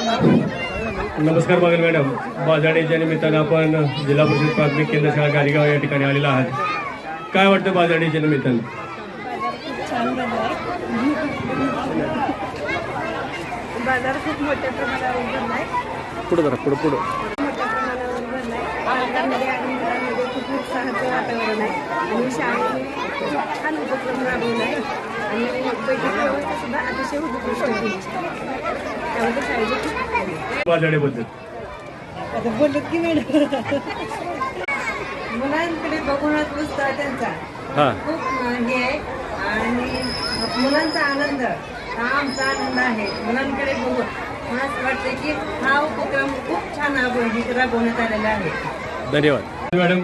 नमस्कार बागल मॅडम, बाजारडेच्या निमित्तानं आपण जिल्हा परिषद प्राथमिक केंद्र शाळा गारीगाव या ठिकाणी आलेला आहात. काय वाटतं बाजारडेच्या निमित्तानं? बाजार खूप मोठ्या प्रमाणावर भरला आहे. पुढं जरा पुढं मोठ्या प्रमाणावर भरला आहे. बाजारामध्ये आणि मुलांमध्ये खूप उत्साहाचं वातावरण आहे आणि शाळेने खूप छान उपक्रम राबवला आहे आणि बैठक व्यवस्था सुद्धा अतिशय उत्कृष्ट होती. त्यामध्ये शाळेचे खूप बाजारडेबद्दल आता बोलत की मॅडम मुलांकडे बघूनच उत्साह त्यांचा हां खूप हे आहे आणि मुलांचा आनंद हा आमचा आनंद आहे. मुलांकडे बघून मला असं वाटतं की हा उपक्रम खूप छान राबवण्यात आलेला आहे. धन्यवाद मॅडम.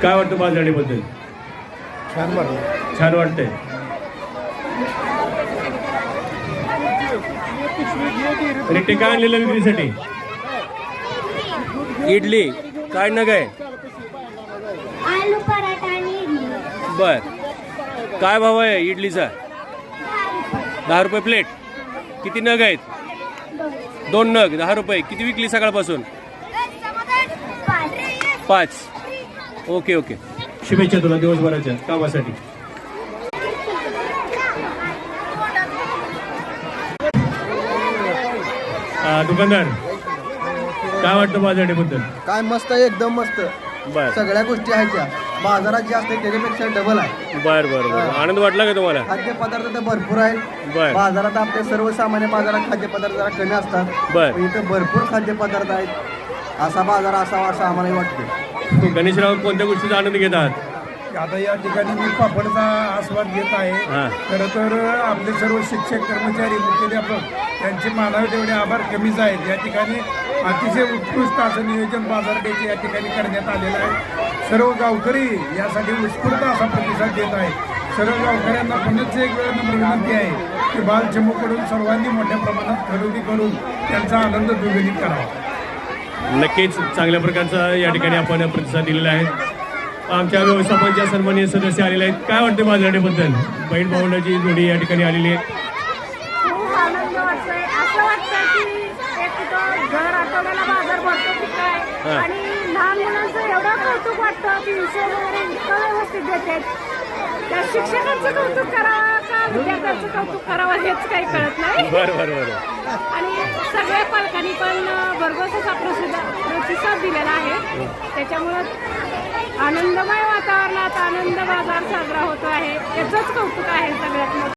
काय वाटतं बाजारडेबद्दल? छान वाटतंय. रिक्टे काय आणलेलं विक्रीसाठी? इडली काय नग आहे? आलू पराठा आणि इडली. बर, काय भाव आहे इडलीचा? 10 रुपये प्लेट. किती नग आहेत? 2 नग 10 रुपये. किती विकली सकाळपासून? 5. Okay okay. शुभेच्छा तुला दिवसभराच्या कामासाठी. दुकानदार काय वाटतं बाजारडेबद्दल? काय मस्त आहे, एकदम मस्त. बर सगळ्या गोष्टी आहेत त्या बाजारात जे असते त्याच्यापेक्षा डबल आहे. बर बर बर. आनंद वाटला का तुम्हाला? खाद्यपदार्थ तर भरपूर आहेत. बर बाजारात आपल्या सर्वसामान्य बाजारात खाद्यपदार्थ जरा कमी असतात. बर. पण इथं भरपूर खाद्यपदार्थ आहेत. असा बाजार असावा असं आम्हाला वाटतं. गणेशराव कोणत्या गोष्टीचा आनंद घेत आहात? आता या ठिकाणी मी पापडचा आस्वाद घेत आहे. हां खरं तर आपले सर्व शिक्षक कर्मचारी मुख्याध्यापक त्यांचे मानावे तेवढे आभार कमीच आहेत. या ठिकाणी अतिशय उत्कृष्ट असं नियोजन बाजारपेठेचे या ठिकाणी करण्यात आलेलं आहे. सर्व गावकरी यासाठी उत्स्फूर्त असा प्रतिसाद देत आहेत. सर्व गावकऱ्यांना पुन्हा एक वेळ नम्र विनंती आहे की बालचमूकडून सर्वांनी मोठ्या प्रमाणात खरेदी करून त्यांचा आनंद द्विगुणित करावा. नक्कीच चांगल्या प्रकारचा या ठिकाणी आपण प्रतिसाद दिलेला आहे. आमच्या व्यवस्थापनाच्या सन्माननीय सदस्य आलेले आहेत. काय वाटते बाजारडेबद्दल? बहीण भावंडाची जोडी या ठिकाणी आलेली आहे. खूप आनंद वाटतोय. असं वाटतं की एक दर आठवड्याला बाजार भरतो की काय आणि लहान मुलांचं एवढं कौतुक वाटतं की विषय वगैरे इतकं व्यवस्थित देतात. त्या शिक्षकांचं कौतुक करावं का विद्यार्थ्यांचं कौतुक करावं हेच काही कळत नाही. बरं बरं बरं. आणि सगळ्या पालकांनी पण भरघोस असा प्रतिसाद दिलेला आहे. त्याच्यामुळं आनंदमय वातावरणात आनंद बाजार साजरा होतो आहे. याचंच कौतुक आहे सगळ्यात मोठं.